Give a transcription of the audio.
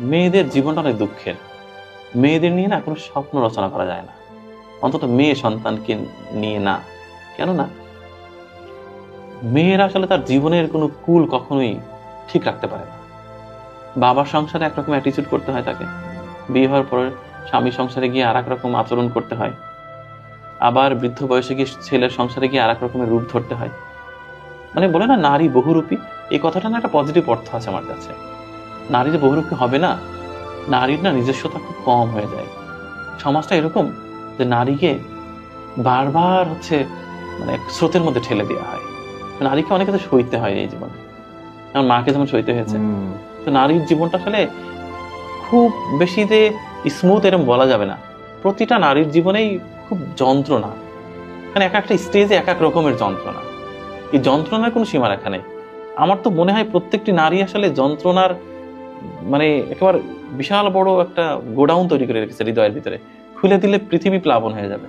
মেয়েদের জীবনটা অনেক দুঃখের। মেয়েদের নিয়ে না কোনো স্বপ্ন রচনা করা যায় না। অন্তত মেয়ে সন্তানকে নিয়ে না। কেননা মেয়েরা আসলে তার জীবনের কোনো কুল কখনোই ঠিক রাখতে পারে না। বাবার সংসারে একরকম অ্যাটিচিউড করতে হয় তাকে। বিয়ে হওয়ার পরে স্বামী সংসারে গিয়ে আরেক রকম আচরণ করতে হয়। আবার বৃদ্ধ বয়সে গিয়ে ছেলের সংসারে গিয়ে আরেক রকমের রূপ ধরতে হয়। মানে বলে না নারী বহুরূপী, এই কথাটা না একটা পজিটিভ অর্থ আছে আমার কাছে। নারী যে বহুরূপী হবে না, নারীর না নিজস্বতা খুব কম হয়ে যায়। সমাজটা এরকম যে নারীকে বারবার মানে স্রোতের মধ্যে ঠেলে দেওয়া হয়। নারীকে অনেক কিছু সইতে হয় এই জীবনে। আমার মাকে যেমন সইতে হয়েছে। তো নারীর জীবনটা আসলে খুব বেশি যে স্মুথ এরকম বলা যাবে না। প্রতিটা নারীর জীবনেই খুব যন্ত্রণা। মানে এক একটা স্টেজে এক এক রকমের যন্ত্রণা। এই যন্ত্রণার কোনো সীমারেখা নেই। আমার তো মনে হয় প্রত্যেকটি নারী আসলে যন্ত্রণার মানে একেবারে বিশাল বড় একটা গোডাউন তৈরি করে রেখেছে হৃদয়ের ভিতরে। খুলে দিলে পৃথিবী প্লাবন হয়ে যাবে।